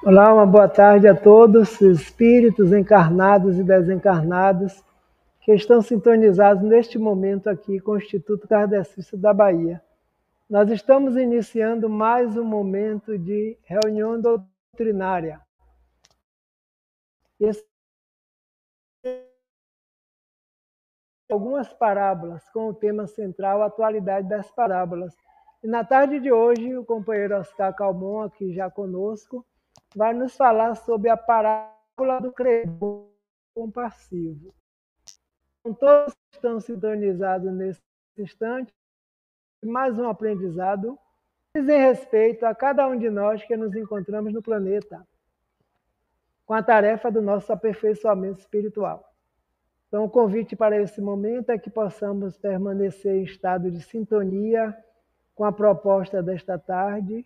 Olá, uma boa tarde a todos, espíritos encarnados e desencarnados que estão sintonizados neste momento aqui com o Instituto Kardecista da Bahia. Nós estamos iniciando mais um momento de reunião doutrinária. Algumas parábolas com o tema central, a atualidade das parábolas. E na tarde de hoje, o companheiro Oscar Calmon, aqui já conosco, vai nos falar sobre a parábola do credor compassivo. Então, todos estão sintonizados nesse instante. Mais um aprendizado dizem respeito a cada um de nós que nos encontramos no planeta, com a tarefa do nosso aperfeiçoamento espiritual. Então, o convite para esse momento é que possamos permanecer em estado de sintonia com a proposta desta tarde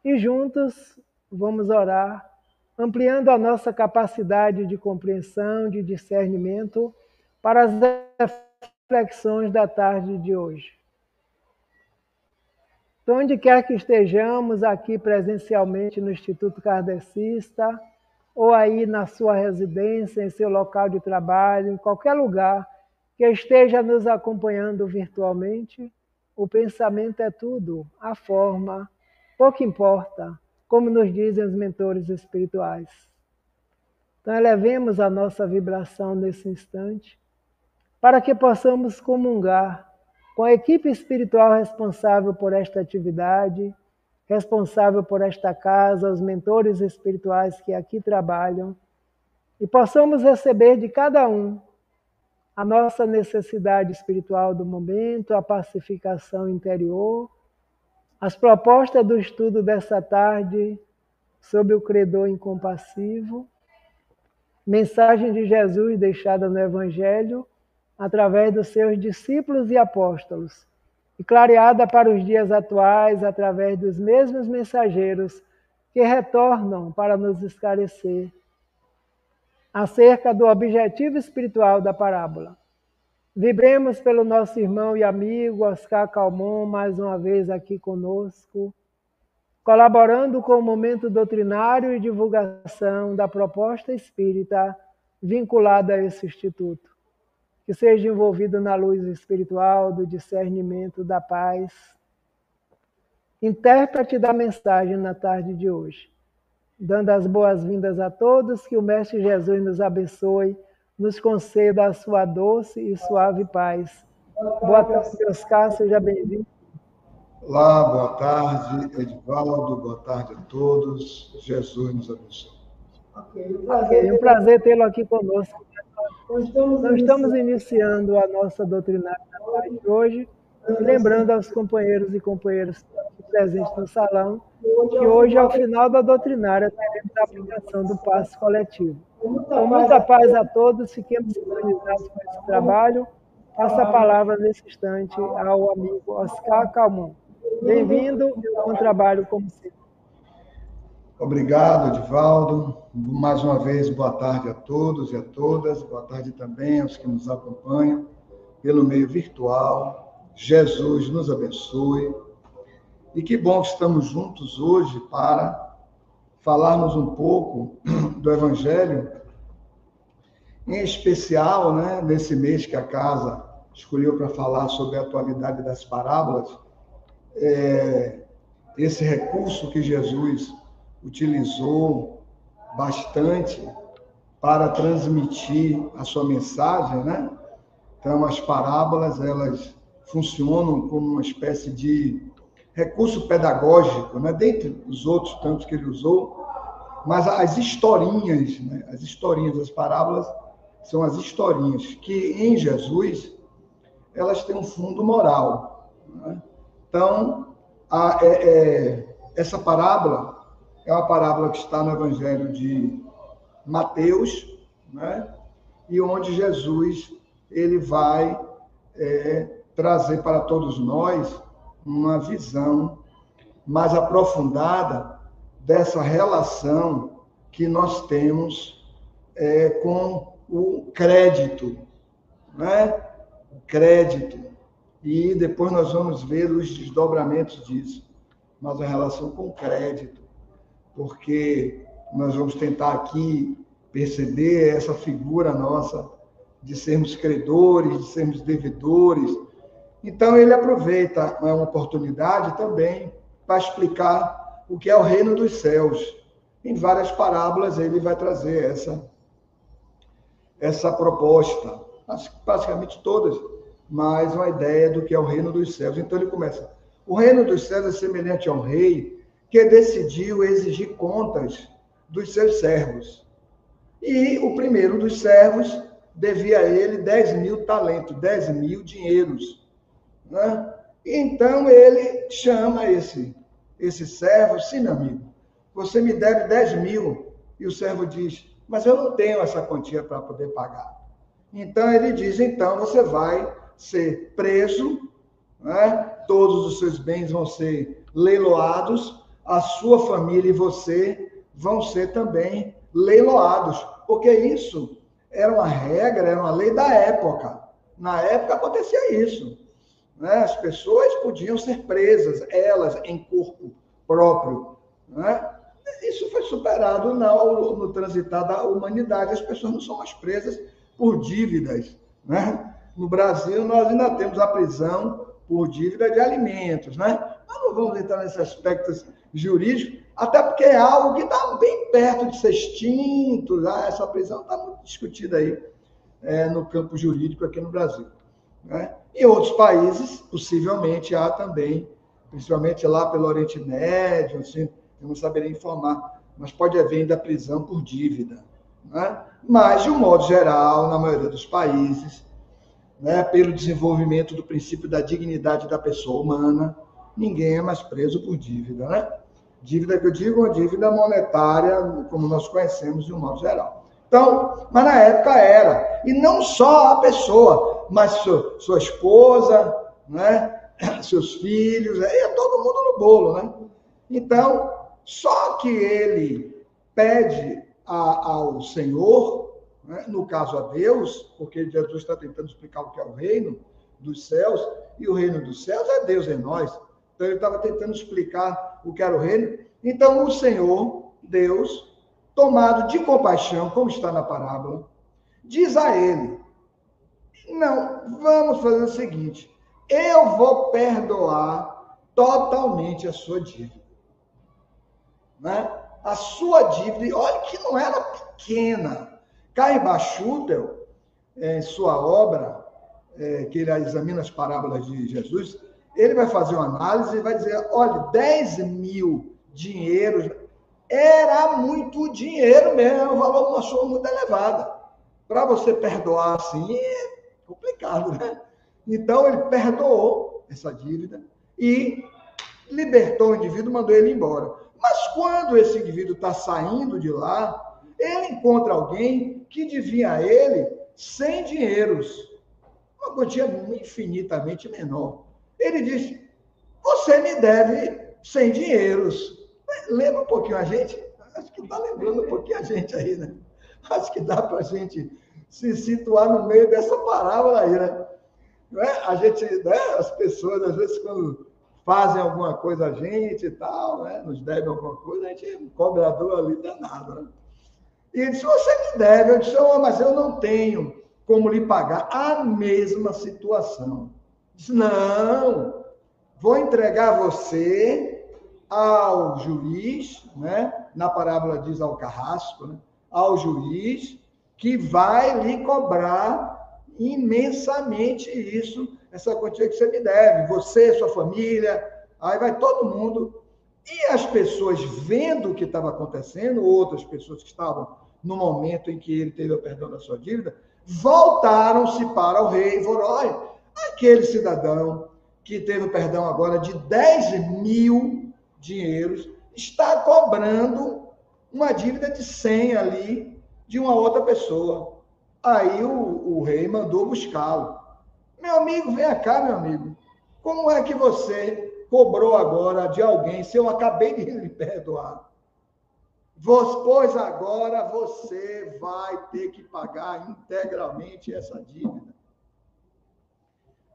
e juntos vamos orar, ampliando a nossa capacidade de compreensão, de discernimento para as reflexões da tarde de hoje. Então, onde quer que estejamos, aqui presencialmente no Instituto Kardecista, ou aí na sua residência, em seu local de trabalho, em qualquer lugar que esteja nos acompanhando virtualmente, o pensamento é tudo, a forma, pouco importa, como nos dizem os mentores espirituais. Então, elevemos a nossa vibração nesse instante, para que possamos comungar com a equipe espiritual responsável por esta atividade, responsável por esta casa, os mentores espirituais que aqui trabalham, e possamos receber de cada um a nossa necessidade espiritual do momento, a pacificação interior, as propostas do estudo dessa tarde sobre o credor incompassivo, mensagem de Jesus deixada no Evangelho através dos seus discípulos e apóstolos, e clareada para os dias atuais através dos mesmos mensageiros que retornam para nos esclarecer acerca do objetivo espiritual da parábola. Vibremos pelo nosso irmão e amigo Oscar Calmon, mais uma vez aqui conosco, colaborando com o momento doutrinário e divulgação da proposta espírita vinculada a esse instituto. Que seja envolvido na luz espiritual do discernimento da paz. Intérprete da mensagem na tarde de hoje. Dando as boas-vindas a todos, que o Mestre Jesus nos abençoe, nos conceda a sua doce e suave paz. Boa tarde, Oscar, seja bem-vindo. Olá, boa tarde, Edivaldo, boa tarde a todos. Jesus nos abençoe. Um prazer tê-lo aqui conosco. Nós estamos iniciando a nossa doutrinária da tarde de hoje, e lembrando aos companheiros e companheiras presentes no salão, que hoje, ao final da doutrinária, teremos a aplicação do passe coletivo. Com muita paz a todos, fiquemos sintonizados com esse trabalho. Passo a palavra nesse instante ao amigo Oscar Calmon. Bem-vindo e um bom trabalho, como sempre. Obrigado, Edivaldo. Mais uma vez, boa tarde a todos e a todas. Boa tarde também aos que nos acompanham pelo meio virtual. Jesus nos abençoe. E que bom que estamos juntos hoje para falarmos um pouco do Evangelho, em especial, nesse mês que a casa escolheu para falar sobre a atualidade das parábolas, esse recurso que Jesus utilizou bastante para transmitir a sua mensagem, Então, as parábolas, elas funcionam como uma espécie de recurso pedagógico, dentre os outros tantos que ele usou, mas as historinhas, as historinhas das parábolas são as historinhas que, em Jesus, elas têm um fundo moral. Então, essa parábola é uma parábola que está no Evangelho de Mateus, e onde Jesus ele vai trazer para todos nós uma visão mais aprofundada dessa relação que nós temos com o crédito, O crédito. E depois nós vamos ver os desdobramentos disso, mas a relação com o crédito, porque nós vamos tentar aqui perceber essa figura nossa de sermos credores, de sermos devedores. Então, ele aproveita uma oportunidade também para explicar o que é o reino dos céus. Em várias parábolas, ele vai trazer essa proposta, praticamente todas, mas uma ideia do que é o reino dos céus. Então, ele começa: o reino dos céus é semelhante a um rei que decidiu exigir contas dos seus servos. E o primeiro dos servos devia a ele 10.000 talentos, 10.000 dinheiros. Então, ele chama esse servo: sim, meu amigo, você me deve 10.000. E o servo diz: mas eu não tenho essa quantia para poder pagar. Então, ele diz: então, você vai ser preso, todos os seus bens vão ser leiloados, a sua família e você vão ser também leiloados, porque isso era uma regra, era uma lei da época. Na época acontecia isso. As pessoas podiam ser presas, elas em corpo próprio. Isso foi superado no transitar da humanidade. As pessoas não são mais presas por dívidas. No Brasil, nós ainda temos a prisão por dívida de alimentos. Mas não vamos entrar nesses aspectos jurídicos, até porque é algo que está bem perto de ser extinto. Essa prisão está muito discutida aí no campo jurídico aqui no Brasil. Em outros países, possivelmente, há também, principalmente lá pelo Oriente Médio, assim, eu não saberia informar, mas pode haver ainda prisão por dívida. Mas, de um modo geral, na maioria dos países, né, pelo desenvolvimento do princípio da dignidade da pessoa humana, ninguém é mais preso por dívida, né? Dívida que eu digo, uma dívida monetária, como nós conhecemos de um modo geral. Então, mas na época era. E não só a pessoa, mas sua esposa, né? Seus filhos, ia todo mundo no bolo, né? Então, só que ele pede ao Senhor, né? No caso a Deus, porque Jesus está tentando explicar o que é o reino dos céus, e o reino dos céus é Deus em nós. Então, ele estava tentando explicar o que era o reino. Então, o Senhor, Deus, tomado de compaixão, como está na parábola, diz a ele, não, vamos fazer o seguinte, eu vou perdoar totalmente a sua dívida. Né? A sua dívida, olha que não era pequena. Caibá Schutel, em sua obra, que ele examina as parábolas de Jesus, ele vai fazer uma análise e vai dizer, olha, 10 mil dinheiros era muito dinheiro mesmo, o valor de uma soma muito elevada. Para você perdoar assim, é complicado, né? Então, ele perdoou essa dívida e libertou o indivíduo, mandou ele embora. Mas quando esse indivíduo está saindo de lá, ele encontra alguém que devia a ele 100 dinheiros, uma quantia infinitamente menor. Ele diz, você me deve 100 dinheiros. Lembra um pouquinho a gente? Acho que está lembrando um pouquinho a gente aí, né? Acho que dá para a gente se situar no meio dessa parábola aí, né? Não é? A gente, né? As pessoas, às vezes, quando fazem alguma coisa a gente e tal, né? Nos devem alguma coisa, a gente cobra a dor ali danado, né? E ele disse, você me deve. Eu disse, mas eu não tenho como lhe pagar a mesma situação. Disse, não, vou entregar você ao juiz, né? Na parábola diz ao carrasco, né? Ao juiz, que vai lhe cobrar imensamente isso, essa quantia que você me deve, você, sua família, aí vai todo mundo. E as pessoas vendo o que estava acontecendo, outras pessoas que estavam no momento em que ele teve o perdão da sua dívida, voltaram-se para o rei e falaram, olha, aquele cidadão que teve o perdão agora de 10 mil dinheiros, está cobrando uma dívida de 100 ali de uma outra pessoa. Aí o rei mandou buscá-lo. Meu amigo, vem cá, meu amigo. Como é que você cobrou agora de alguém se eu acabei de lhe perdoar? Pois agora você vai ter que pagar integralmente essa dívida.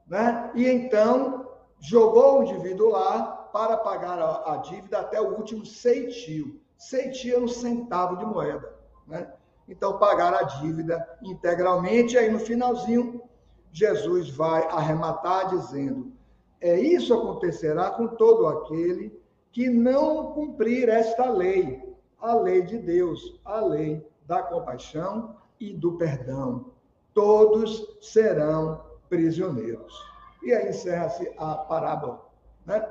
Né? E então, jogou o indivíduo lá para pagar a dívida até o último ceitil. Ceitil é um centavo de moeda. Né? Então, pagaram a dívida integralmente. Aí, no finalzinho, Jesus vai arrematar dizendo, isso acontecerá com todo aquele que não cumprir esta lei, a lei de Deus, a lei da compaixão e do perdão. Todos serão prisioneiros. E aí encerra-se a parábola. Né?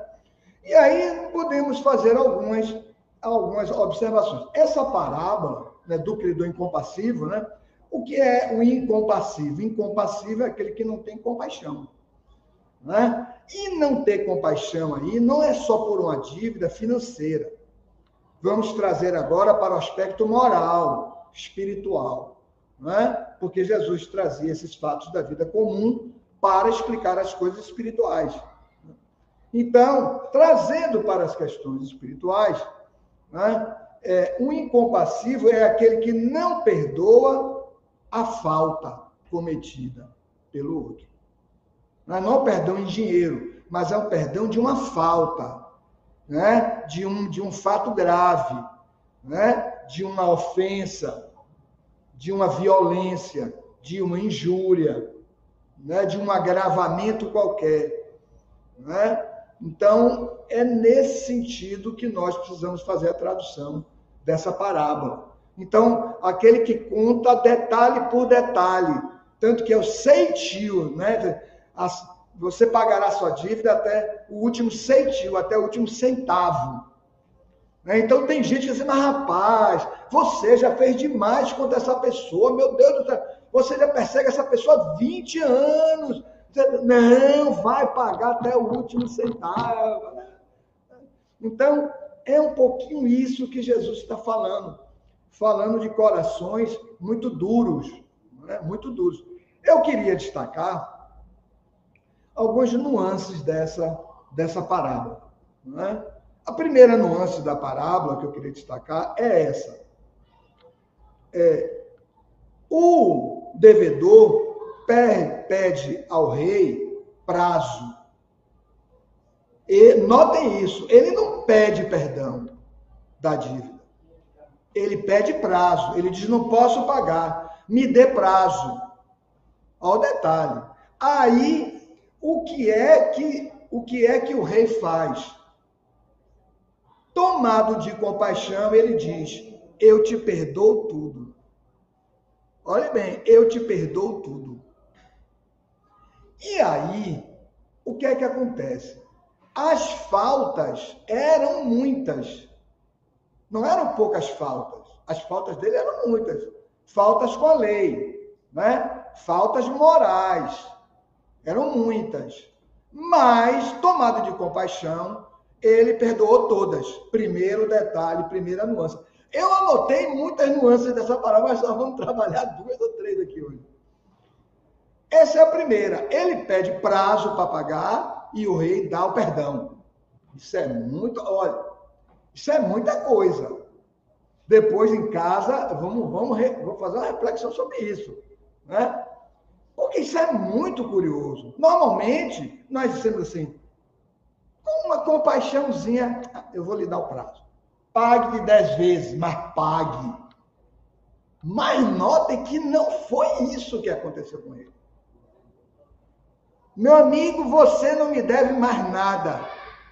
E aí podemos fazer algumas observações. Essa parábola, né, do credor incompassivo, né? O que é o incompassivo? Incompassivo é aquele que não tem compaixão. Né? E não ter compaixão aí não é só por uma dívida financeira. Vamos trazer agora para o aspecto moral, espiritual. Né? Porque Jesus trazia esses fatos da vida comum para explicar as coisas espirituais. Então, trazendo para as questões espirituais, né, o incompassivo é aquele que não perdoa a falta cometida pelo outro. Não é o perdão em dinheiro, mas é o perdão de uma falta, né, de um fato grave, né, de uma ofensa, de uma violência, de uma injúria, né, de um agravamento qualquer. Né? Então, é nesse sentido que nós precisamos fazer a tradução dessa parábola. Então, aquele que conta detalhe por detalhe, tanto que é o ceitil, né? Você pagará sua dívida até o último ceitil, até o último centavo. Então tem gente dizendo, mas rapaz, você já fez demais contra essa pessoa, meu Deus do céu, você já persegue essa pessoa há 20 anos. Não, vai pagar até o último centavo. Então, é um pouquinho isso que Jesus está falando de corações muito duros, né? Muito duros. Eu queria destacar algumas nuances dessa parábola, né? A primeira nuance da parábola que eu queria destacar é essa. O devedor pede ao rei prazo. E notem isso, ele não pede perdão da dívida. Ele pede prazo. Ele diz, não posso pagar, me dê prazo. Olha o detalhe. Aí, o que é que o rei faz? Tomado de compaixão, ele diz, eu te perdoo tudo. Olha bem, eu te perdoo tudo. E aí, o que é que acontece? As faltas eram muitas. Não eram poucas faltas. As faltas dele eram muitas. Faltas com a lei, né? Faltas morais. Eram muitas. Mas, tomado de compaixão, ele perdoou todas. Primeiro detalhe, primeira nuance. Eu anotei muitas nuances dessa parábola, mas nós vamos trabalhar 2 ou 3 aqui hoje. Essa é a primeira. Ele pede prazo para pagar e o rei dá o perdão. Isso é muito, olha, isso é muita coisa. Depois em casa, vamos fazer uma reflexão sobre isso, né? Porque isso é muito curioso. Normalmente, nós dizemos assim, com uma compaixãozinha, eu vou lhe dar o prazo. Pague de 10 vezes, mas pague. Mas notem que não foi isso que aconteceu com ele. Meu amigo, você não me deve mais nada.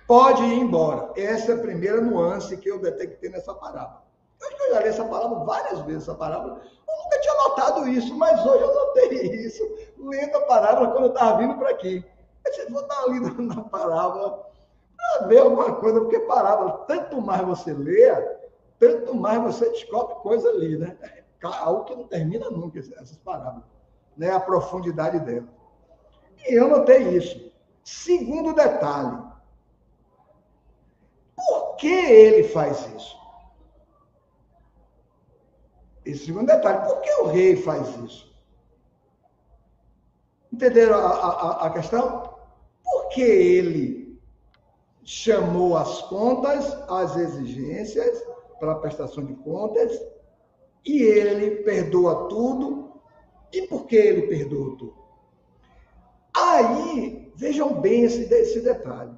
Pode ir embora. Essa é a primeira nuance que eu detectei nessa parábola. Eu já li essa parábola várias vezes, essa parábola. Eu nunca tinha notado isso, mas hoje eu notei isso, lendo a parábola quando eu estava vindo para aqui. Eu disse, vou dar uma lida na parábola para ver alguma coisa, porque parábola, tanto mais você lê, tanto mais você descobre coisa ali, né? Algo que não termina nunca, essas parábolas, né? A profundidade dela. E eu notei isso. Segundo detalhe, por que ele faz isso? Esse segundo detalhe, por que o rei faz isso? Entenderam a questão? Por que ele chamou as contas, as exigências para a prestação de contas, e ele perdoa tudo? E por que ele perdoa tudo? Aí, vejam bem esse detalhe.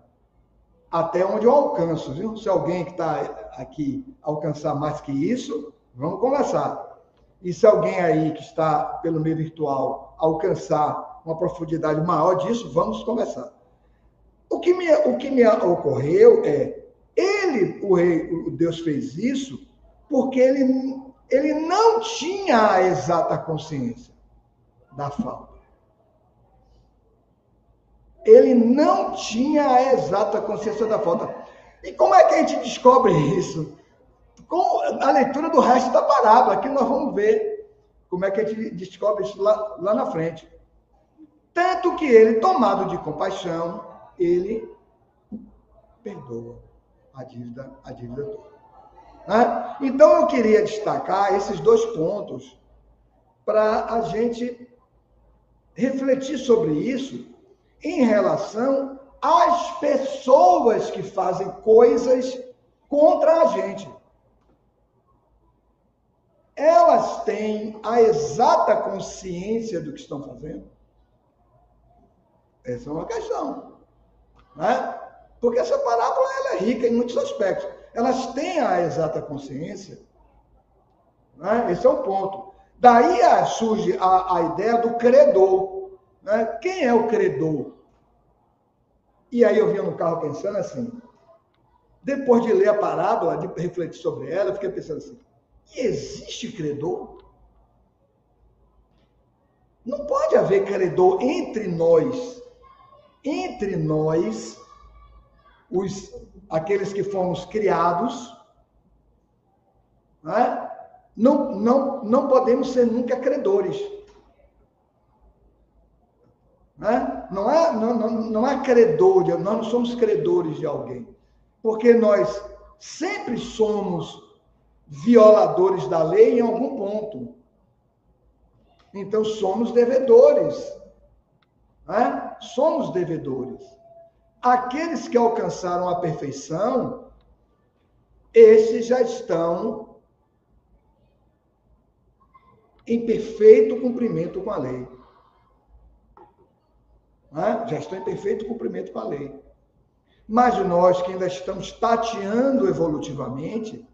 Até onde eu alcanço, viu? Se alguém que está aqui alcançar mais que isso, vamos conversar. E se alguém aí que está pelo meio virtual alcançar uma profundidade maior disso, vamos conversar. O que me ocorreu é, o Deus fez isso porque ele não tinha a exata consciência da falta. Ele não tinha a exata consciência da falta. E como é que a gente descobre isso? Com a leitura do resto da parábola, que nós vamos ver como é que a gente descobre isso lá na frente. Tanto que ele, tomado de compaixão, ele perdoa a dívida toda. Né? Então, eu queria destacar esses 2 pontos para a gente refletir sobre isso em relação às pessoas que fazem coisas contra a gente. Elas têm a exata consciência do que estão fazendo? Essa é uma questão, né? Porque essa parábola ela é rica em muitos aspectos. Elas têm a exata consciência, né? Esse é o ponto. Daí surge a ideia do credor. Né? Quem é o credor? E aí eu vinha no carro pensando assim, depois de ler a parábola, de refletir sobre ela, eu fiquei pensando assim, existe credor? Não pode haver credor entre nós, aqueles que fomos criados, né? Não podemos ser nunca credores. Né? Não há credor, nós não somos credores de alguém. Porque nós sempre somos violadores da lei em algum ponto. Então, somos devedores. Né? Somos devedores. Aqueles que alcançaram a perfeição, esses já estão em perfeito cumprimento com a lei. Né? Já estão em perfeito cumprimento com a lei. Mas nós que ainda estamos tateando evolutivamente,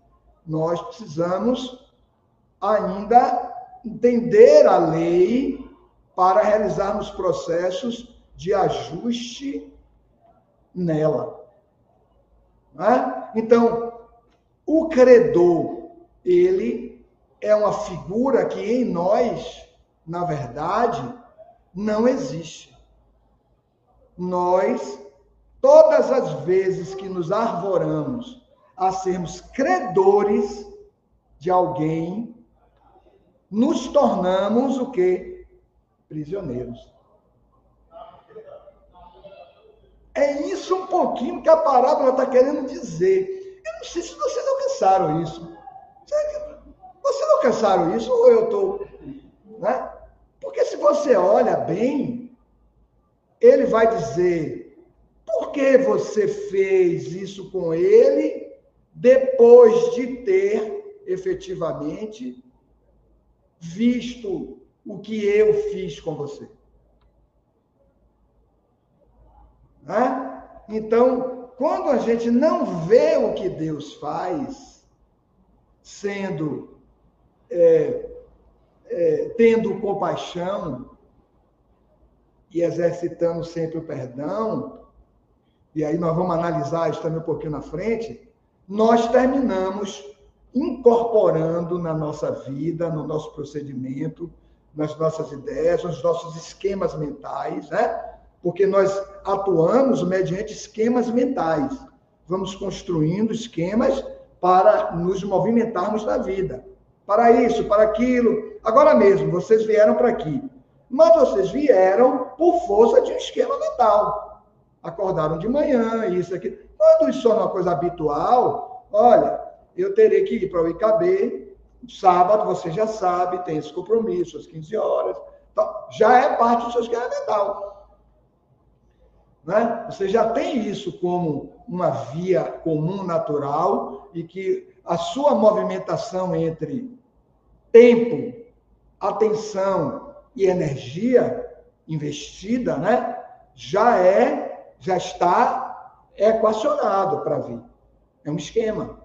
nós precisamos ainda entender a lei para realizarmos processos de ajuste nela. Né? Então, o credor, ele é uma figura que em nós, na verdade, não existe. Nós, todas as vezes que nos arvoramos a sermos credores de alguém, nos tornamos o quê? Prisioneiros. É isso um pouquinho que a parábola está querendo dizer. Eu não sei se vocês alcançaram isso. Vocês alcançaram isso ou eu estou... Né? Porque se você olha bem, ele vai dizer, por que você fez isso com ele depois de ter efetivamente visto o que eu fiz com você? Né? Então, quando a gente não vê o que Deus faz, sendo, tendo compaixão e exercitando sempre o perdão, e aí nós vamos analisar isso também um pouquinho na frente, nós terminamos incorporando na nossa vida, no nosso procedimento, nas nossas ideias, nos nossos esquemas mentais, né? Porque nós atuamos mediante esquemas mentais. Vamos construindo esquemas para nos movimentarmos na vida. Para isso, para aquilo. Agora mesmo, vocês vieram para aqui. Mas vocês vieram por força de um esquema mental. Acordaram de manhã, isso aqui. Quando isso é uma coisa habitual, olha, eu terei que ir para o IKB, sábado, você já sabe, tem esse compromisso, às 15 horas. Então, já é parte do seu esquema mental. Né? Você já tem isso como uma via comum, natural, e que a sua movimentação entre tempo, atenção e energia investida, né, já está equacionado para vir. É um esquema.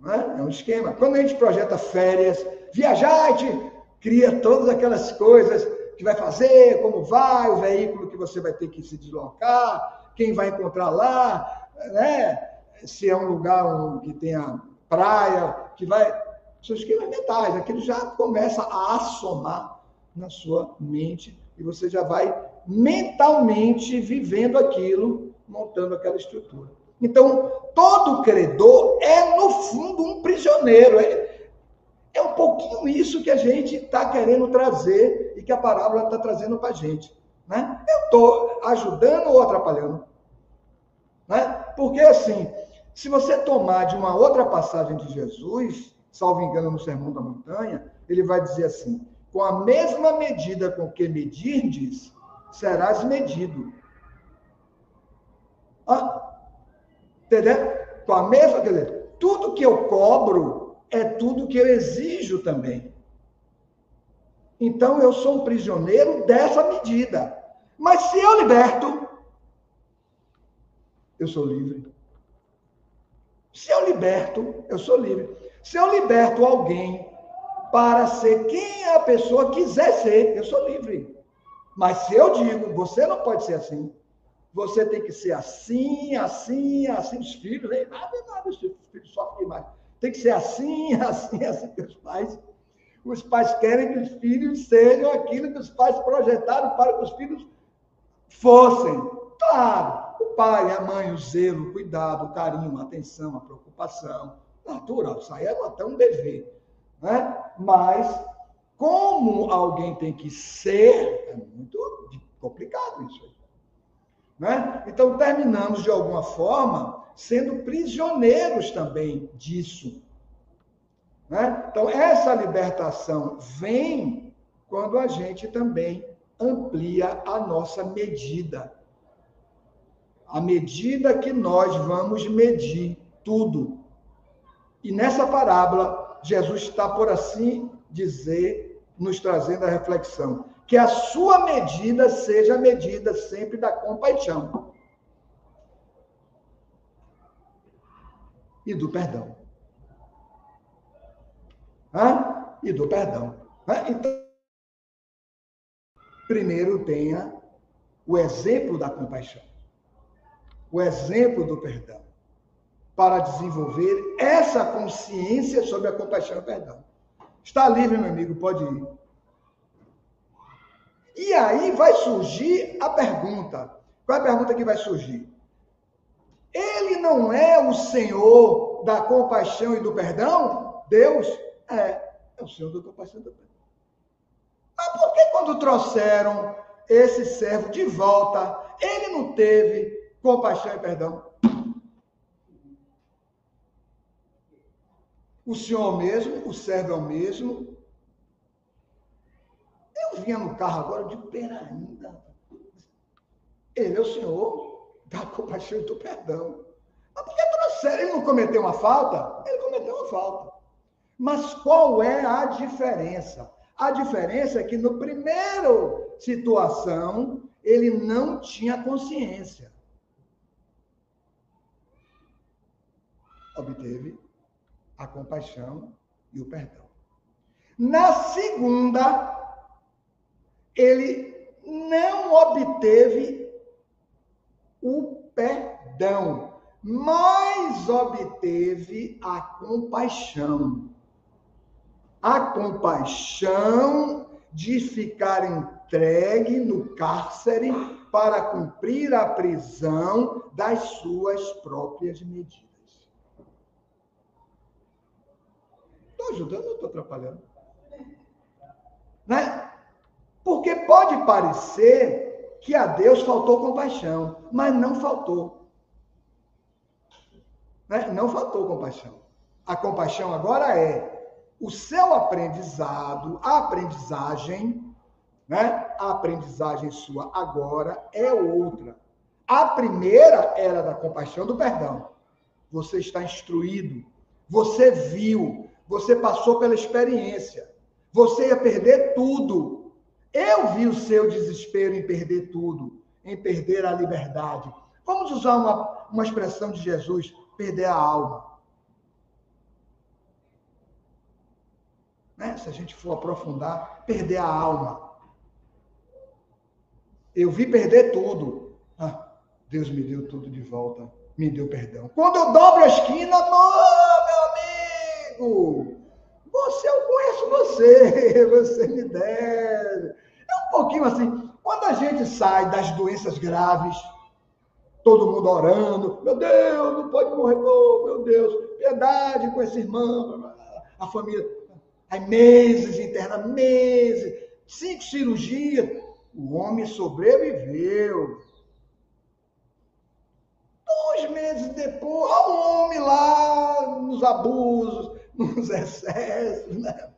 Né? É um esquema. Quando a gente projeta férias, viajar, a gente cria todas aquelas coisas que vai fazer, como vai, o veículo que você vai ter que se deslocar, quem vai encontrar lá, né? Se é um lugar que tenha praia, que vai... São esquemas mentais, aquilo já começa a assomar na sua mente e você já vai mentalmente vivendo aquilo, montando aquela estrutura. Então, todo credor é, no fundo, um prisioneiro. É um pouquinho isso que a gente está querendo trazer e que a parábola está trazendo para a gente. Né? Eu estou ajudando ou atrapalhando? Né? Porque, assim, se você tomar de uma outra passagem de Jesus, salvo engano no Sermão da Montanha, ele vai dizer assim, com a mesma medida com que medirdes, serás medido. Entendeu? Com a mesma, quer dizer, tudo que eu cobro é tudo que eu exijo também. Então, eu sou um prisioneiro dessa medida. Mas se eu liberto, eu sou livre. Se eu liberto, eu sou livre. Se eu liberto alguém para ser quem a pessoa quiser ser, eu sou livre. Mas se eu digo, você não pode ser assim, você tem que ser assim, assim, assim, os filhos, nada, os filhos sofrem demais. Tem que ser assim, assim, assim, que os pais querem que os filhos sejam aquilo que os pais projetaram para que os filhos fossem. Claro, o pai, a mãe, o zelo, o cuidado, o carinho, a atenção, a preocupação, natural, isso aí é até um dever, né? Mas como alguém tem que ser, é muito complicado isso aí, né? Então terminamos de alguma forma sendo prisioneiros também disso, né? Então essa libertação vem quando a gente também amplia a nossa medida. A medida que nós vamos medir tudo. E nessa parábola, Jesus está, por assim dizer, nos trazendo a reflexão. Que a sua medida seja a medida sempre da compaixão e do perdão. E do perdão. Então, primeiro tenha o exemplo da compaixão, o exemplo do perdão, para desenvolver essa consciência sobre a compaixão e o perdão. Está livre, meu amigo, pode ir. E aí vai surgir a pergunta. Qual é a pergunta que vai surgir? Ele não é o Senhor da compaixão e do perdão? Deus é o Senhor da compaixão e do perdão. Mas por que quando trouxeram esse servo de volta, ele não teve compaixão e perdão? O Senhor é o mesmo, o servo é o mesmo. Eu vinha no carro agora de pena ainda. Ele é o Senhor da compaixão e do perdão. Mas por que trouxeram? Ele não cometeu uma falta? Ele cometeu uma falta. Mas qual é a diferença? A diferença é que no primeiro situação, ele não tinha consciência. Obteve a compaixão e o perdão. Na segunda, ele não obteve o perdão, mas obteve a compaixão. A compaixão de ficar entregue no cárcere para cumprir a prisão das suas próprias medidas. Estou ajudando ou estou atrapalhando? Né? Porque pode parecer que a Deus faltou compaixão, mas não faltou. Né? Não faltou compaixão. A compaixão agora é o seu aprendizado, a aprendizagem, né? A aprendizagem sua agora é outra. A primeira era da compaixão do perdão. Você está instruído, você viu, você passou pela experiência, você ia perder tudo. Eu vi o seu desespero em perder tudo, em perder a liberdade. Vamos usar uma expressão de Jesus, perder a alma. Né? Se a gente for aprofundar, perder a alma. Eu vi perder tudo. Deus me deu tudo de volta, me deu perdão. Quando eu dobro a esquina, meu amigo, eu conheço você, você me deve. É um pouquinho assim, quando a gente sai das doenças graves, todo mundo orando, meu Deus, não pode morrer, oh, meu Deus, piedade com esse irmão, a família, aí meses interna, meses, 5 cirurgias, o homem sobreviveu. 2 meses depois, olha o homem lá nos abusos, nos excessos, né?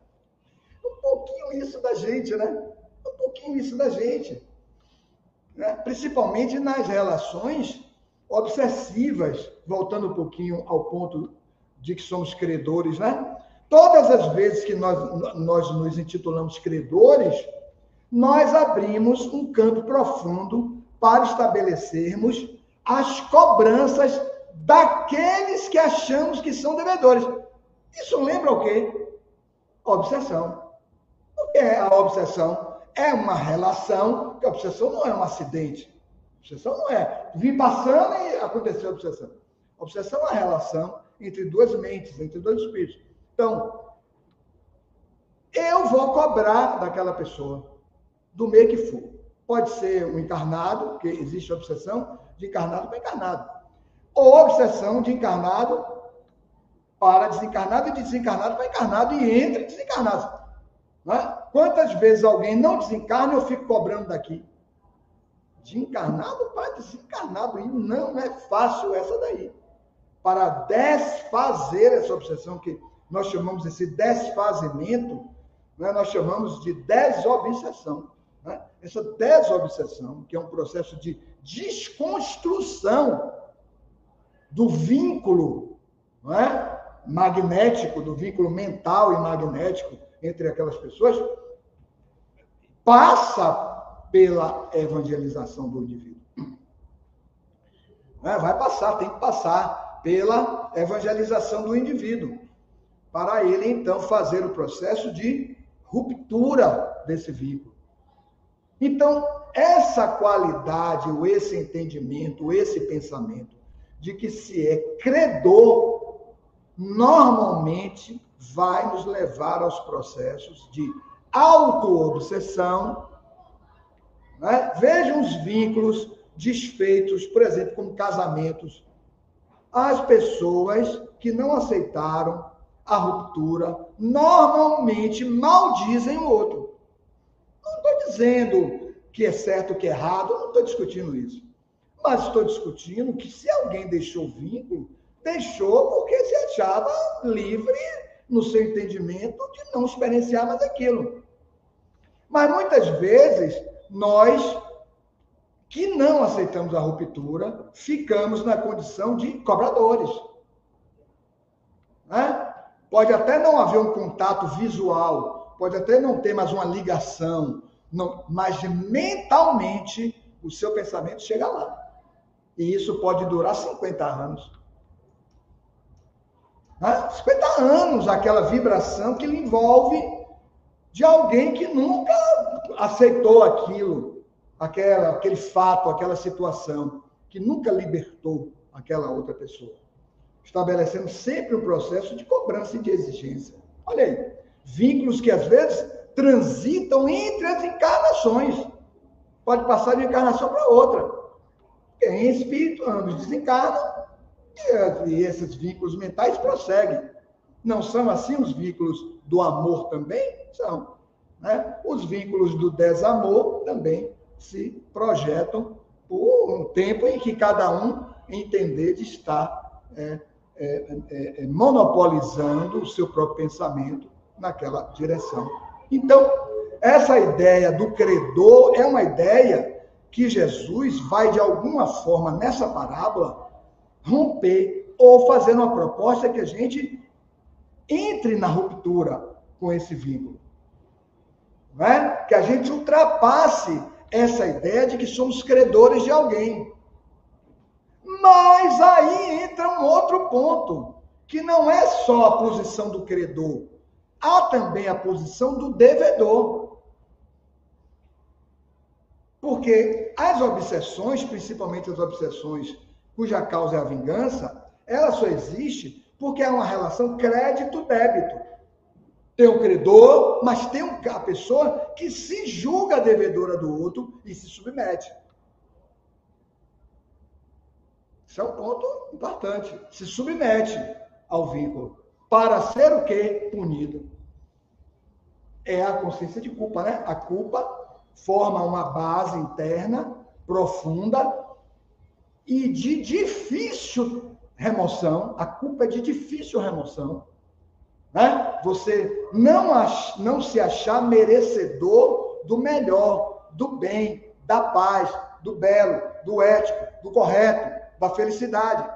Um pouquinho isso da gente, né? Um pouquinho isso da gente. Né? Principalmente nas relações obsessivas, voltando um pouquinho ao ponto de que somos credores, né? Todas as vezes que nós nos intitulamos credores, nós abrimos um campo profundo para estabelecermos as cobranças daqueles que achamos que são devedores. Isso lembra o quê? Obsessão. O que é a obsessão? É uma relação, porque a obsessão não é um acidente. A obsessão não é vir passando e aconteceu a obsessão. A obsessão é uma relação entre 2 mentes, entre 2 espíritos. Então, eu vou cobrar daquela pessoa, do meio que for. Pode ser um encarnado, porque existe a obsessão de encarnado para encarnado. Ou obsessão de encarnado para desencarnado, e de desencarnado para encarnado, e entre desencarnados. Né? Quantas vezes alguém não desencarna e eu fico cobrando daqui? De encarnado para desencarnado, e não é fácil essa daí. Para desfazer essa obsessão, que nós chamamos esse desfazimento, né? Nós chamamos de desobsessão. Né? Essa desobsessão, que é um processo de desconstrução do vínculo, não é? Magnético, do vínculo mental e magnético entre aquelas pessoas, passa pela evangelização do indivíduo. Vai passar, tem que passar pela evangelização do indivíduo, para ele, então, fazer o processo de ruptura desse vínculo. Então, essa qualidade, ou esse entendimento, ou esse pensamento de que se é credor, normalmente vai nos levar aos processos de auto-obsessão. Né? Vejam os vínculos desfeitos, por exemplo, como casamentos. As pessoas que não aceitaram a ruptura, normalmente maldizem o outro. Não estou dizendo que é certo ou que é errado, não estou discutindo isso. Mas estou discutindo que se alguém deixou o vínculo, deixou porque se achava livre no seu entendimento de não experienciar mais aquilo. Mas muitas vezes, nós que não aceitamos a ruptura, ficamos na condição de cobradores. Né? Pode até não haver um contato visual, pode até não ter mais uma ligação, não, mas mentalmente o seu pensamento chega lá. E isso pode durar 50 anos. 50 anos, aquela vibração que lhe envolve de alguém que nunca aceitou aquilo, aquele fato, aquela situação, que nunca libertou aquela outra pessoa. Estabelecendo sempre um processo de cobrança e de exigência. Olha aí, vínculos que às vezes transitam entre as encarnações. Pode passar de uma encarnação para outra. Em espírito, ambos desencarnam, e esses vínculos mentais prosseguem. Não são assim os vínculos do amor também? São. Né? Os vínculos do desamor também se projetam por um tempo em que cada um entender de estar monopolizando o seu próprio pensamento naquela direção. Então, essa ideia do credor é uma ideia que Jesus vai, de alguma forma, nessa parábola, romper ou fazer uma proposta que a gente entre na ruptura com esse vínculo. Não é? Que a gente ultrapasse essa ideia de que somos credores de alguém. Mas aí entra um outro ponto, que não é só a posição do credor, há também a posição do devedor. Porque as obsessões, principalmente as obsessões cuja causa é a vingança, ela só existe porque é uma relação crédito-débito. Tem o credor, mas tem a pessoa que se julga devedora do outro e se submete. Isso é um ponto importante. Se submete ao vínculo. Para ser o quê? Punido. É a consciência de culpa, né? A culpa forma uma base interna, profunda, e de difícil remoção. A culpa é de difícil remoção. Né? Você não se achar merecedor do melhor, do bem, da paz, do belo, do ético, do correto, da felicidade.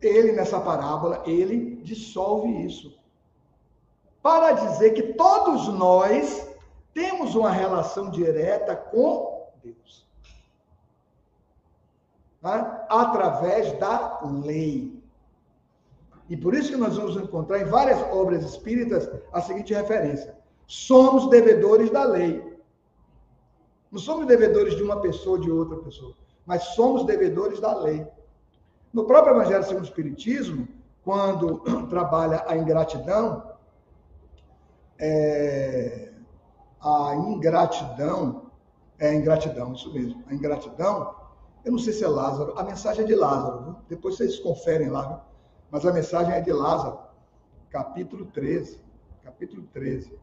Ele, nessa parábola, ele dissolve isso. Para dizer que todos nós temos uma relação direta com Deus. Tá? Através da lei. E por isso que nós vamos encontrar em várias obras espíritas a seguinte referência. Somos devedores da lei. Não somos devedores de uma pessoa ou de outra pessoa, mas somos devedores da lei. No próprio Evangelho segundo o Espiritismo, quando trabalha a ingratidão, isso mesmo, a ingratidão, eu não sei se é Lázaro, a mensagem é de Lázaro, viu? Depois vocês conferem lá, viu? mas a mensagem é de Lázaro, capítulo 13. Capítulo 13.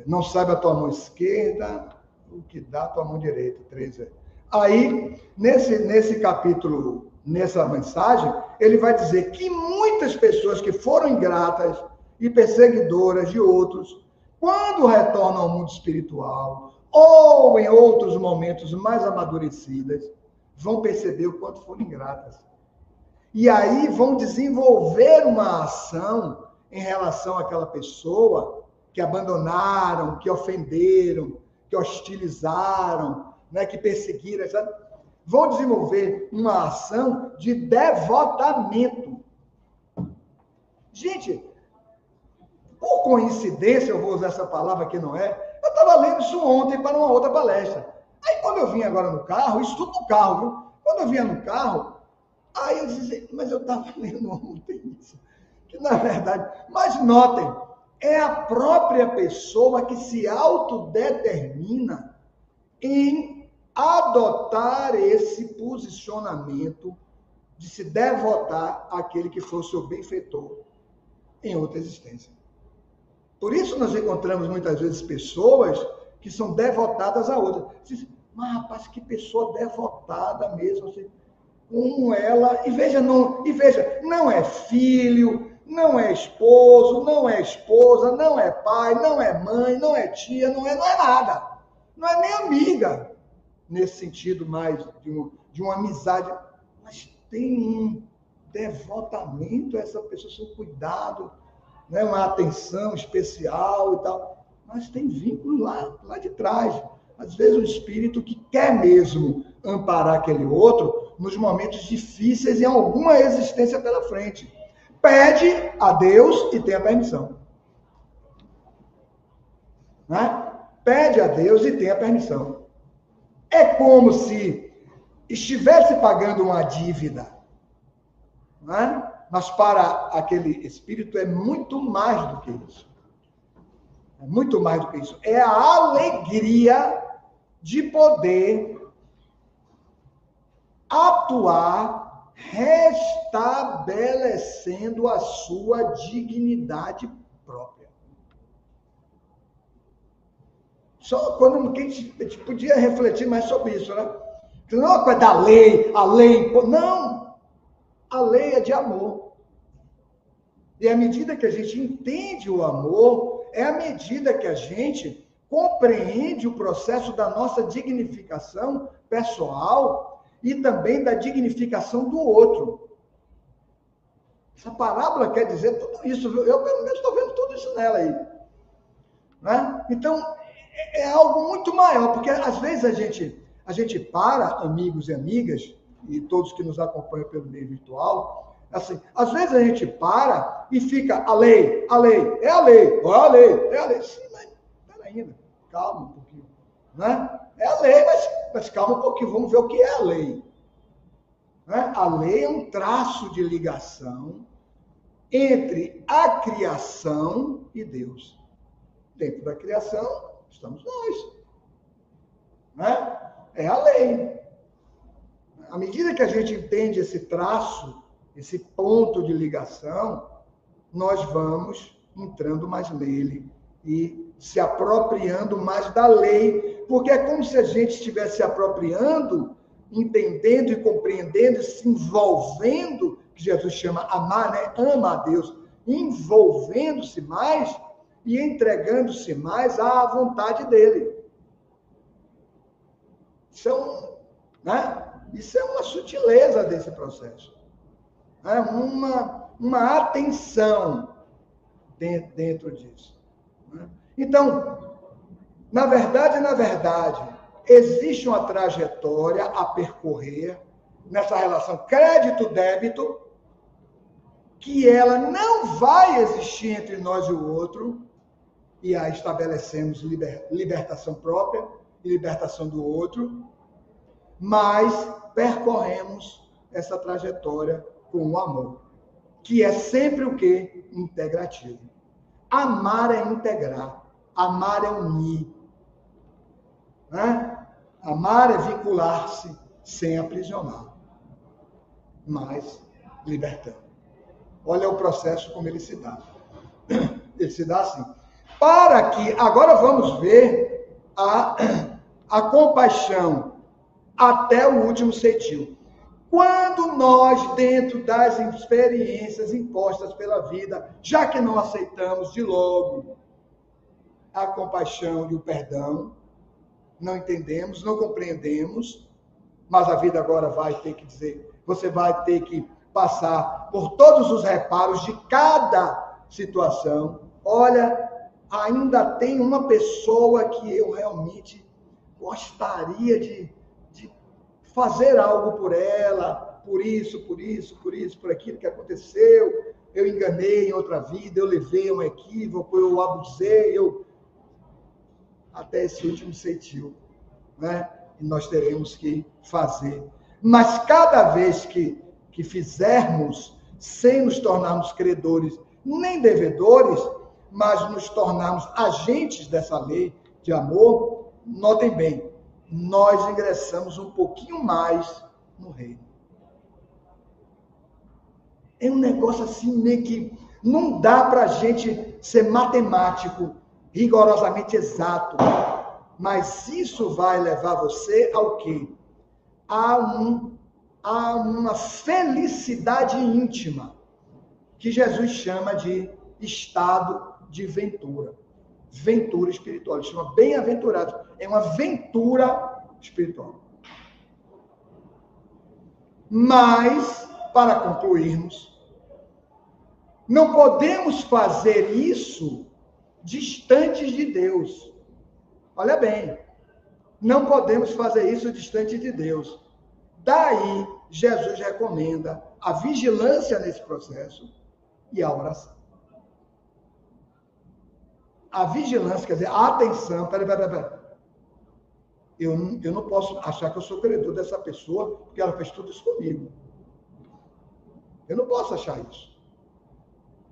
Não saiba a tua mão esquerda o que dá a tua mão direita. 13. Aí, nesse capítulo, nessa mensagem, ele vai dizer que muitas pessoas que foram ingratas e perseguidoras de outros, quando retornam ao mundo espiritual, ou em outros momentos mais amadurecidas, vão perceber o quanto foram ingratas. E aí vão desenvolver uma ação em relação àquela pessoa que abandonaram, que ofenderam, que hostilizaram, né, que perseguiram, sabe? Vão desenvolver uma ação de devotamento. Gente, por coincidência, eu vou usar essa palavra que não é, eu estava lendo isso ontem para uma outra palestra. Aí quando eu vim agora no carro, isso tudo no carro, viu? Quando eu vinha no carro, aí eu disse, mas eu estava lendo ontem isso. Que na verdade, mas notem, é a própria pessoa que se autodetermina em adotar esse posicionamento de se devotar àquele que foi o seu benfeitor em outra existência. Por isso nós encontramos muitas vezes pessoas que são devotadas a outras. Mas rapaz, que pessoa devotada mesmo, assim, como ela, e veja, não é filho, não é esposo, não é esposa, não é pai, não é mãe, não é tia, não é nada. Não é nem amiga, nesse sentido mais de uma amizade, mas tem um devotamento a essa pessoa, seu cuidado, né? Uma atenção especial e tal, mas tem vínculo lá de trás. Às vezes o espírito que quer mesmo amparar aquele outro nos momentos difíceis em alguma existência pela frente. Pede a Deus e tem a permissão. Né? Pede a Deus e tem a permissão. É como se estivesse pagando uma dívida. Né? Mas para aquele espírito é muito mais do que isso. É muito mais do que isso. É a alegria de poder atuar restabelecendo a sua dignidade própria. Só quando a gente podia refletir mais sobre isso, né? Não é da lei, a lei... Não! A lei é de amor. E à medida que a gente entende o amor, é à medida que a gente compreende o processo da nossa dignificação pessoal e também da dignificação do outro. Essa parábola quer dizer tudo isso. Eu, pelo menos, estou vendo tudo isso nela aí. Né? Então, é algo muito maior, porque às vezes a gente para, amigos e amigas, e todos que nos acompanham pelo meio virtual, assim, às vezes a gente para e fica a lei, é a lei, é a lei, é a lei. Sim, mas peraí, calma um pouquinho. Né? É a lei, mas calma um pouquinho, vamos ver o que é a lei. Né? A lei é um traço de ligação entre a criação e Deus. Dentro da criação, estamos nós. Né? É a lei. À medida que a gente entende esse traço, esse ponto de ligação, nós vamos entrando mais nele e se apropriando mais da lei, porque é como se a gente estivesse se apropriando, entendendo e compreendendo, se envolvendo, que Jesus chama amar, né? Ama a Deus, envolvendo-se mais e entregando-se mais à vontade dele. Isso é uma sutileza desse processo. É uma atenção dentro disso. Então, na verdade, existe uma trajetória a percorrer nessa relação crédito-débito, que ela não vai existir entre nós e o outro, e aí estabelecemos libertação própria e libertação do outro, mas percorremos essa trajetória com o amor, que é sempre o quê? Integrativo. Amar é integrar, amar é unir. Né? Amar é vincular-se sem aprisionar, mas libertando. Olha o processo como ele se dá. Ele se dá assim. Para que, agora vamos ver a compaixão até o último ceitil. Quando nós, dentro das experiências impostas pela vida, já que não aceitamos de logo a compaixão e o perdão, não entendemos, não compreendemos, mas a vida agora vai ter que dizer, você vai ter que passar por todos os reparos de cada situação. Olha, ainda tem uma pessoa que eu realmente gostaria de fazer algo por ela, por isso, por aquilo que aconteceu. Eu enganei em outra vida, eu levei um equívoco, eu abusei, até esse último ceitil, né? E nós teremos que fazer. Mas cada vez que fizermos, sem nos tornarmos credores nem devedores, mas nos tornarmos agentes dessa lei de amor, notem bem, nós ingressamos um pouquinho mais no reino. É um negócio assim meio que não dá para a gente ser matemático, rigorosamente exato, mas isso vai levar você ao quê? A uma felicidade íntima, que Jesus chama de estado de ventura. Ventura espiritual, ele chama bem-aventurado. É uma ventura espiritual. Mas, para concluirmos, não podemos fazer isso distantes de Deus. Olha bem, não podemos fazer isso distante de Deus. Daí, Jesus recomenda a vigilância nesse processo e a oração. A vigilância, quer dizer, a atenção. Peraí. Eu não posso achar que eu sou credor dessa pessoa, porque ela fez tudo isso comigo. Eu não posso achar isso.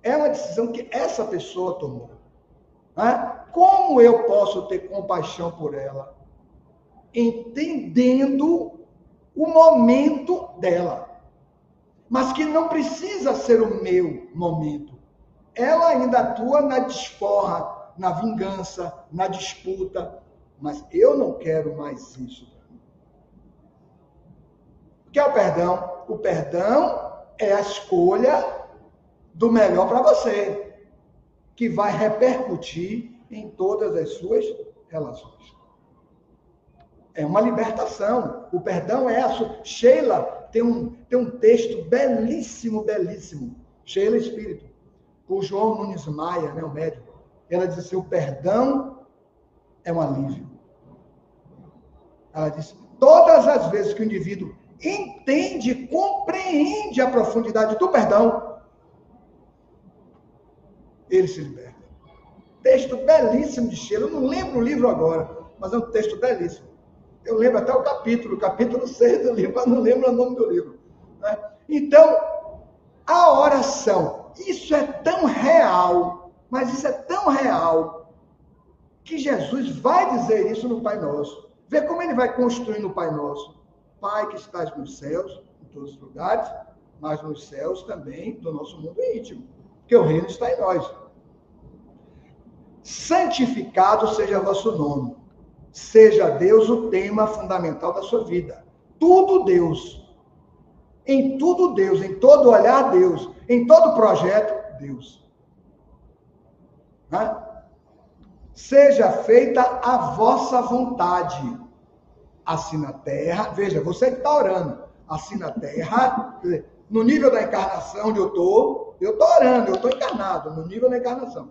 É uma decisão que essa pessoa tomou. Né? Como eu posso ter compaixão por ela? Entendendo o momento dela. Mas que não precisa ser o meu momento. Ela ainda atua na desforra, na vingança, na disputa. Mas eu não quero mais isso. O que é o perdão? O perdão é a escolha do melhor para você, que vai repercutir em todas as suas relações. É uma libertação. O perdão é a sua... Sheila tem um texto belíssimo. Sheila Espírito. O João Nunes Maia, né, o médico. Ela diz assim, o perdão é um alívio. Ela diz, todas as vezes que o indivíduo entende, compreende a profundidade do perdão, ele se liberta. Texto belíssimo de Sheila. Eu não lembro o livro agora, mas é um texto belíssimo. Eu lembro até o capítulo 6 do livro, mas não lembro o nome do livro. Né? Então, a oração, isso é tão real, mas isso é tão real, que Jesus vai dizer isso no Pai Nosso. Vê como ele vai construir no Pai Nosso. Pai que estás nos céus, em todos os lugares, mas nos céus também do nosso mundo íntimo, porque o reino está em nós. Santificado seja vosso nome. Seja Deus o tema fundamental da sua vida. Tudo Deus. Em tudo Deus, em todo olhar Deus, em todo projeto Deus. Né? Seja feita a vossa vontade, assim na terra, veja, você que está orando, assim na terra, no nível da encarnação onde eu estou orando, eu estou encarnado, no nível da encarnação,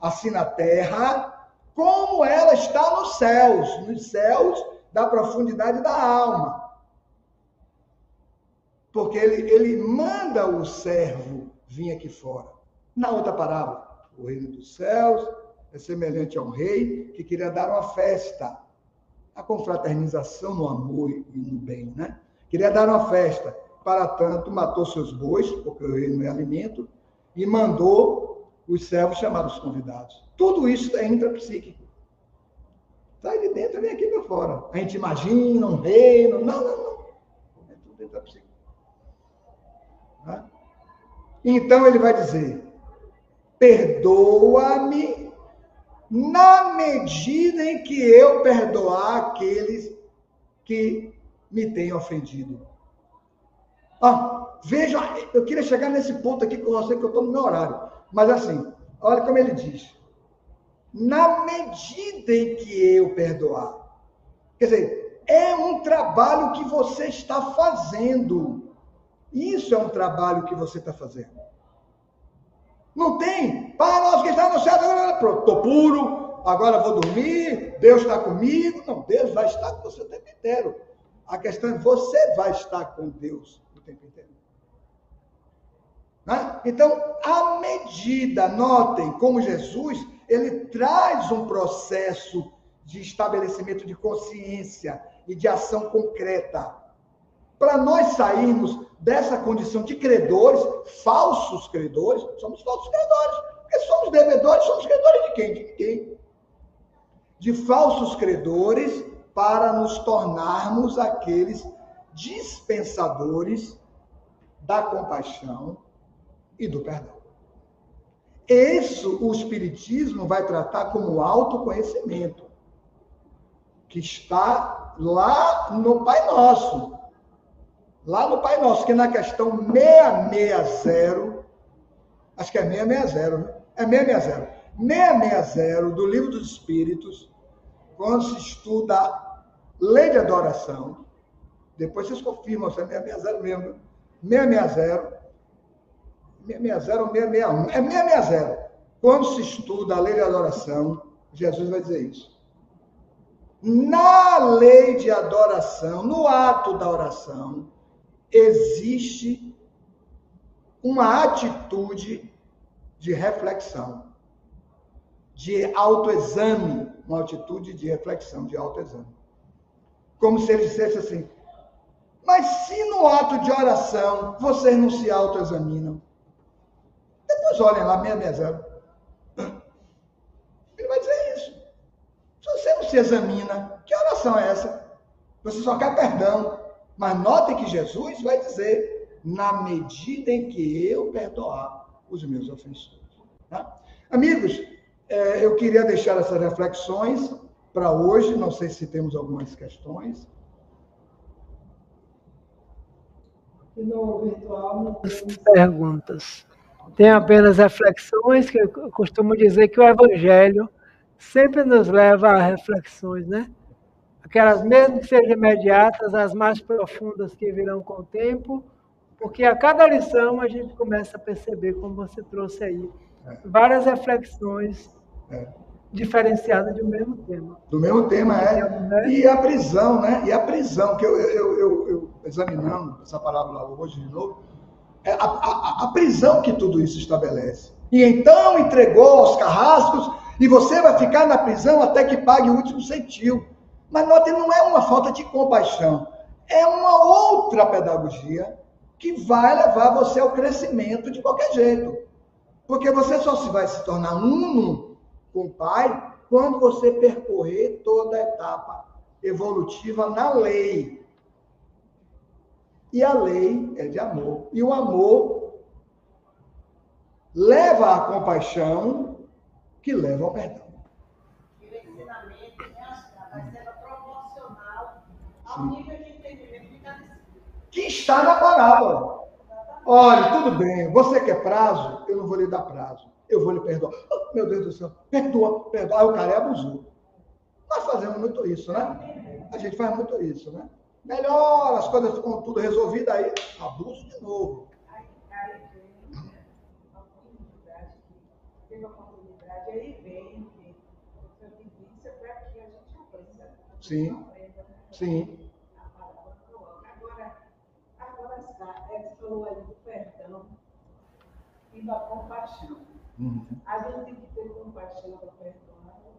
assim na terra, como ela está nos céus da profundidade da alma, porque ele manda o servo vir aqui fora. Na outra parábola, o reino dos céus é semelhante a um rei que queria dar uma festa, a confraternização no amor e no bem, né? Queria dar uma festa, para tanto matou seus bois, porque o reino é alimento, e mandou os servos chamar os convidados. Tudo isso é intrapsíquico. Sai de dentro e vem aqui para fora. A gente imagina um reino, não. É tudo intrapsíquico. Né? Então ele vai dizer: perdoa-me na medida em que eu perdoar aqueles que me têm ofendido. Veja, eu queria chegar nesse ponto aqui com você, que eu estou no meu horário. Mas assim, olha como ele diz: na medida em que eu perdoar. Quer dizer, é um trabalho que você está fazendo. Isso é um trabalho que você está fazendo. Não tem, Pai nosso que está no céu, pronto, estou puro, agora vou dormir, Deus está comigo. Não, Deus vai estar com você o tempo inteiro. A questão é, você vai estar com Deus o tempo inteiro. Né? Então, à medida, notem como Jesus, ele traz um processo de estabelecimento de consciência e de ação concreta. Para nós sairmos dessa condição de credores, falsos credores, somos falsos credores, porque somos devedores, somos credores de quem? De ninguém. De falsos credores, para nos tornarmos aqueles dispensadores da compaixão e do perdão. Isso o Espiritismo vai tratar como autoconhecimento, que está lá no Pai Nosso. Lá no Pai Nosso, que na questão 660, acho que é 660, né? É 660. 660 do Livro dos Espíritos, quando se estuda lei de adoração, depois vocês confirmam se é 660 mesmo, 660, 660 ou 661, é 660. Quando se estuda a lei de adoração, Jesus vai dizer isso. Na lei de adoração, no ato da oração, existe uma atitude de reflexão, de autoexame, uma atitude de reflexão, de autoexame. Como se ele dissesse assim: mas se no ato de oração vocês não se autoexaminam, depois olhem lá, 660. Ele vai dizer isso. Se você não se examina, que oração é essa? Você só quer perdão. Mas notem que Jesus vai dizer: na medida em que eu perdoar os meus ofensores. Tá? Amigos, eu queria deixar essas reflexões para hoje. Não sei se temos algumas questões. No virtual não temos perguntas. Tem apenas reflexões, que eu costumo dizer que o Evangelho sempre nos leva a reflexões, né? Aquelas mesmo que sejam imediatas, as mais profundas que virão com o tempo, porque a cada lição a gente começa a perceber, como você trouxe aí, várias reflexões diferenciadas do mesmo tema. Do mesmo tema, E a prisão, né? E a prisão, que eu examinando essa palavra hoje de novo, é a prisão que tudo isso estabelece. E então entregou aos carrascos, e você vai ficar na prisão até que pague o último centil. Mas note, não é uma falta de compaixão, é uma outra pedagogia que vai levar você ao crescimento de qualquer jeito. Porque você só vai se tornar uno com o Pai quando você percorrer toda a etapa evolutiva na lei. E a lei é de amor. E o amor leva à compaixão, que leva ao perdão. E o ensinamento, vai sendo proporcional ao nível de entendimento de cada espírito. Que está na parábola. Olha, tudo bem, você quer prazo? Eu não vou lhe dar prazo. Eu vou lhe perdoar. Oh, meu Deus do céu, perdoa. Aí o cara abusou. Nós fazemos muito isso, né? A gente faz muito isso, né? Melhor, as coisas ficam tudo resolvidas, aí abuso de novo. Aí vem a oportunidade, teve a oportunidade, aí vem a vivência para que a gente aprenda. Sim, sim. Agora está, você falou aí do perdão e da compaixão. A gente tem que ter compaixão para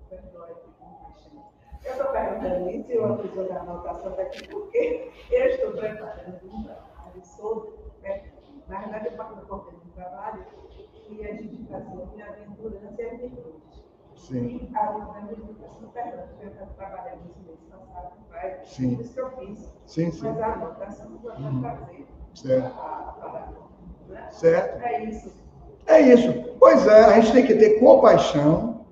perdoar e ter compaixão. Eu estou perguntando isso e eu fiz a anotação daqui porque eu estou preparando um trabalho sobre perdão. Na verdade, eu participo de um trabalho e a gente fazia bem-aventurança e virtude. Sim. E a bem-aventurança do perdão, que eu trabalhei nesse mês passado, vai, Sim. isso que eu fiz. Sim, sim. Mas a anotação eu vou fazer. Certo. Certo? É isso. É isso. Pois é, a gente tem que ter compaixão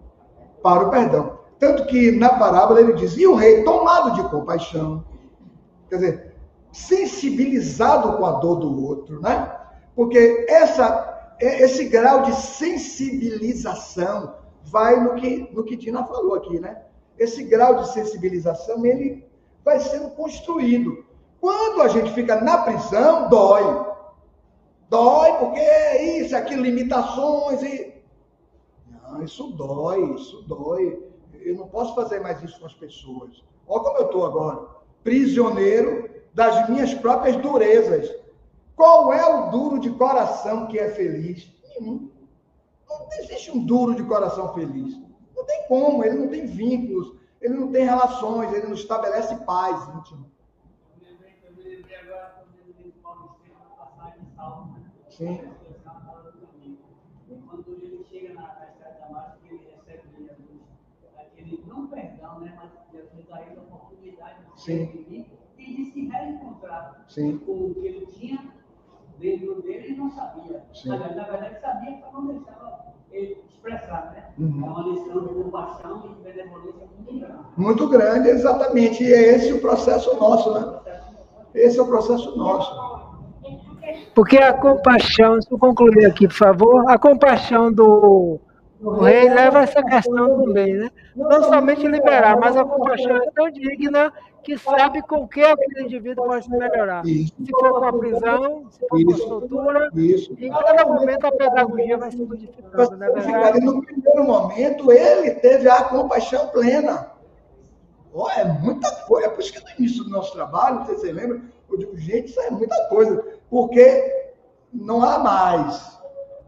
para o perdão. Tanto que na parábola ele diz, e o rei, tomado de compaixão, quer dizer, sensibilizado com a dor do outro, né? Porque esse grau de sensibilização vai no que Dina falou aqui, né? Esse grau de sensibilização, ele vai sendo construído. Quando a gente fica na prisão, dói. Dói porque é isso, aquilo, limitações e... Não, isso dói, isso dói. Eu não posso fazer mais isso com as pessoas. Olha como eu estou agora. Prisioneiro das minhas próprias durezas. Qual é o duro de coração que é feliz? Nenhum. Não existe um duro de coração feliz. Não tem como, ele não tem vínculos, ele não tem relações, ele não estabelece paz íntima. Eu me lembrei agora quando ele Paulo Estevam passagem de Salmo. Sim. Quando ele chega na estrada da marcha, que ele recebe Jesus, aquele, não perdão, né, mas Jesus dá ele a oportunidade de ser inimigo, e de se reencontrar com o que ele tinha dentro dele e não sabia. Na verdade, sabia, só não deixava ele expressar, né? É uma lição de compaixão e de benevolência muito grande. Muito grande, exatamente. E é esse o processo nosso, né? Esse é o processo nosso. Porque a compaixão, se eu concluir aqui, por favor, a compaixão do rei leva a essa questão também, né? Não somente liberar, mas a compaixão é tão digna que sabe com que aquele indivíduo pode se melhorar. Isso. Se for com a prisão, se for com a tortura, em cada momento a pedagogia vai se modificando, não é verdade? No primeiro momento, ele teve a compaixão plena. Oh, é muita coisa. É por isso que no início do nosso trabalho, não sei se você lembra, eu digo, gente, isso é muita coisa. Porque não há mais.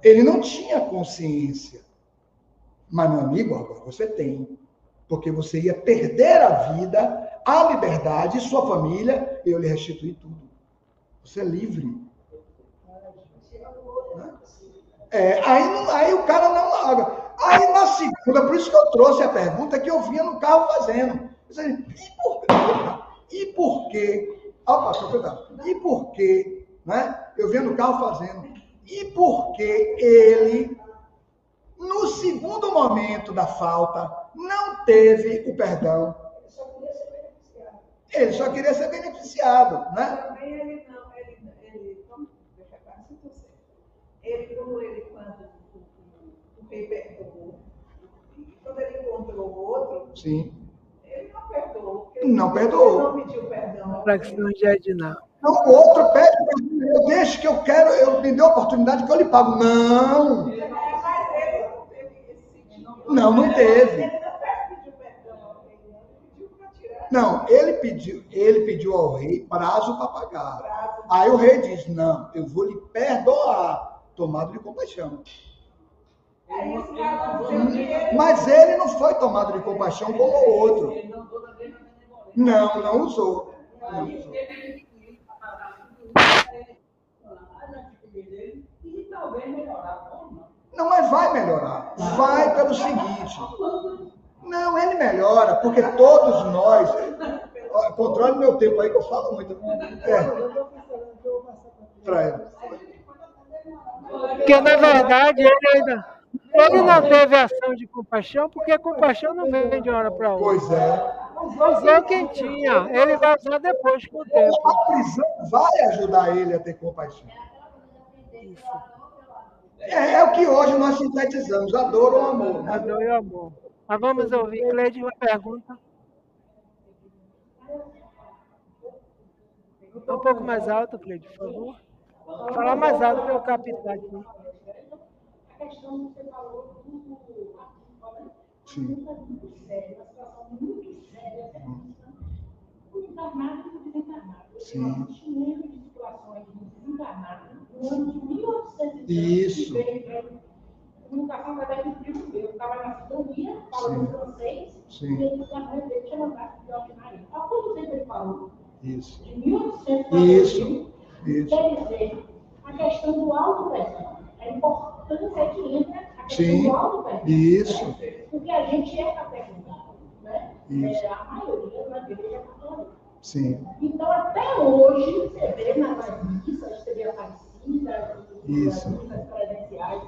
Ele não tinha consciência. Mas, meu amigo, agora você tem. Porque você ia perder a vida, a liberdade, sua família, e eu lhe restituí tudo. Você é livre. Aí o cara não larga. Aí na segunda, por isso que eu trouxe a pergunta que eu vinha no carro fazendo. E por quê? Pastor, cuidado. E por quê? Né? Eu vinha no carro fazendo. E por que ele, no segundo momento da falta, não teve o perdão? Ele só queria ser beneficiado, né? Também ele não, deixa eu falar, se você. Quando o rei perdoou, quando ele encontrou o outro, sim, ele não perdoou. Não perdoou. Ele não pediu perdão. Para que se não de não. Não, o outro pede, eu deixo que eu quero, eu me dê a oportunidade que eu lhe pago. Não! Não teve. Não, ele pediu ao rei prazo para pagar. Aí o rei diz, não, eu vou lhe perdoar, tomado de compaixão. Mas ele não foi tomado de compaixão como o outro. Não usou. Não, mas vai melhorar. Vai pelo seguinte. Não, ele melhora, porque todos nós... Controle meu tempo aí, que eu falo muito. Para ele. Porque, na verdade, ele não teve ação de compaixão, porque a compaixão não vem de uma hora para outra. Pois é. Usou quem tinha. Ele vai usar depois, com o tempo. A prisão vai ajudar ele a ter compaixão. Isso. É o que hoje nós sintetizamos, a dor ou o amor. Né? A dor e o amor. Mas vamos ouvir, Cleide, uma pergunta. Um pouco mais alto, Cleide, por favor. Falar mais alto para eu captar aqui. A questão que você falou Sim. muito séria, uma situação muito séria, o encarnado e o desencarnado. Sim. Nós tivemos de situações de desencarnado no ano de 1800. Isso. A comunicação através do primo meu. Eu estava na cidadania, falando francês, sim, e ele tinha mandado de Jorge Maria. Há quanto tempo ele falou? Isso. De 1800. Isso. Quer dizer, a questão do auto-perdão. A importância que entra a questão Sim. do auto-perdão. Isso. Porque a gente é categorizado, né? Isso. A maioria na igreja católica. Sim. Então, até hoje, você vê nas missas, você vê a Aparecida, Isso. As credenciais.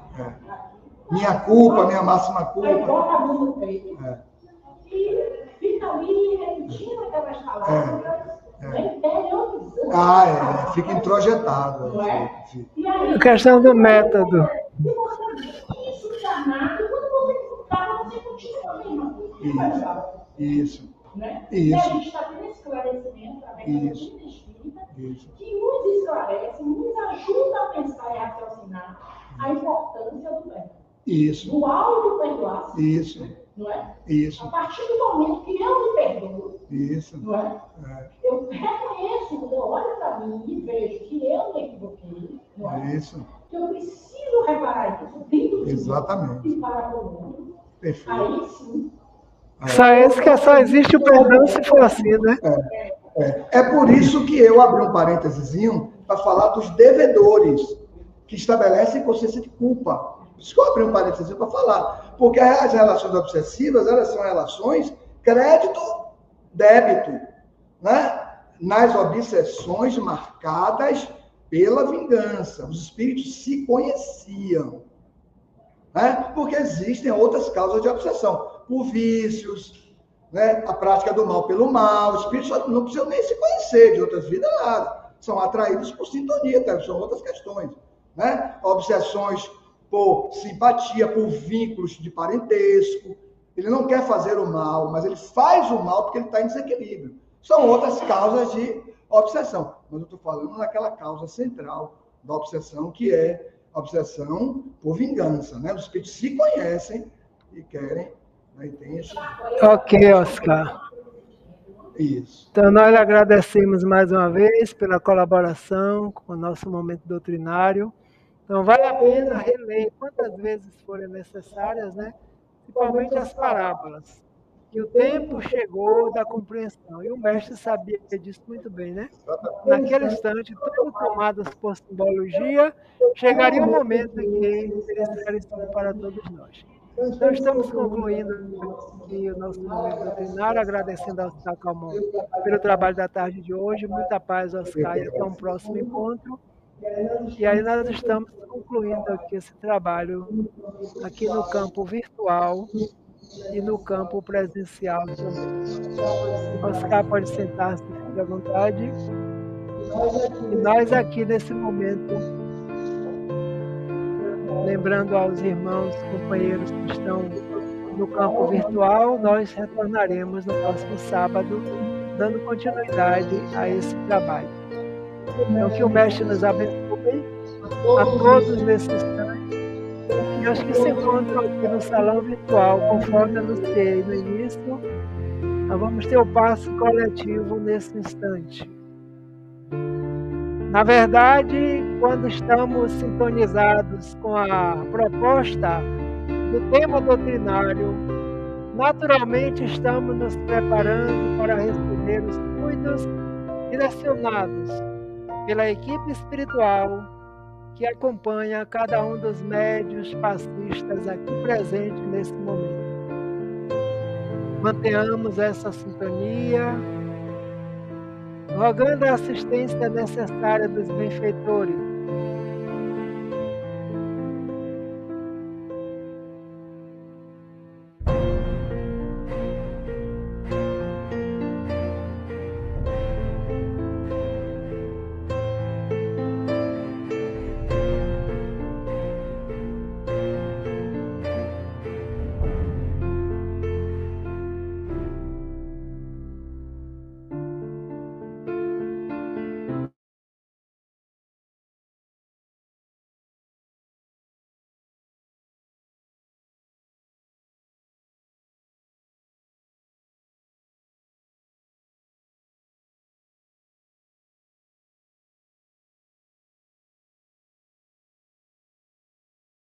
Minha culpa, minha máxima culpa. Aí bota a mão no peito. E fica ali repetindo aquelas palavras. Fica introjetado. Não é? A questão do método. Se você isso danado, quando você escutava, você continua a mesma coisa. Isso. Né? Isso. E a gente está tendo esclarecimento através da vida espírita, que nos esclarece, nos ajuda a pensar e a raciocinar a importância do bem. Isso. Do auto-perdoar. Isso. Não é? Isso. A partir do momento que eu me perdoo, isso. Não é? Eu reconheço, eu olho para mim e vejo que eu me equivoquei, não é? Isso. Que eu preciso reparar isso dentro de Exatamente. mim e para o mundo. Perfeito. Aí sim. Só existe o perdão se for assim, né? É por isso que eu abri um parênteses para falar dos devedores, que estabelecem consciência de culpa. Por isso que eu abri um parênteses para falar. Porque as relações obsessivas, elas são relações crédito-débito, né? Nas obsessões marcadas pela vingança. Os espíritos se conheciam. Né? Porque existem outras causas de obsessão. Por vícios, né? A prática do mal pelo mal. Os espíritos não precisam nem se conhecer de outras vidas, nada. São atraídos por sintonia, tá? São outras questões. Né? Obsessões por simpatia, por vínculos de parentesco. Ele não quer fazer o mal, mas ele faz o mal porque ele está em desequilíbrio. São outras causas de obsessão. Mas eu estou falando daquela causa central da obsessão, que é a obsessão por vingança. Né? Os espíritos se conhecem e querem. Né? E tem esse... Ok, Oscar. Isso. Então, nós agradecemos mais uma vez pela colaboração com o nosso momento doutrinário. Então, vale a pena reler quantas vezes forem necessárias, né? Principalmente as parábolas. Que o tempo chegou da compreensão. E o mestre sabia disso muito bem, né? Naquele instante, tudo tomados por simbologia, chegaria um momento em que seria esclarecido para todos nós. Então, estamos concluindo aqui o nosso momento doutrinário, agradecendo ao Oscar Calmon pelo trabalho da tarde de hoje. Muita paz, Oscar, e até um próximo encontro. E aí nós estamos concluindo aqui esse trabalho aqui no campo virtual e no campo presencial também. Oscar pode sentar-se, fique à vontade. E nós aqui nesse momento, lembrando aos irmãos, companheiros que estão no campo virtual, nós retornaremos no próximo sábado, dando continuidade a esse trabalho. Então, que o Mestre nos abençoe a todos nesse instante e aos que se encontram aqui no salão virtual, conforme anunciei no início, nós vamos ter o passo coletivo nesse instante. Na verdade, quando estamos sintonizados com a proposta do tema doutrinário, naturalmente estamos nos preparando para receber os fluidos direcionados pela equipe espiritual que acompanha cada um dos médiuns passistas aqui presentes nesse momento. Mantenhamos essa sintonia, rogando a assistência necessária dos benfeitores,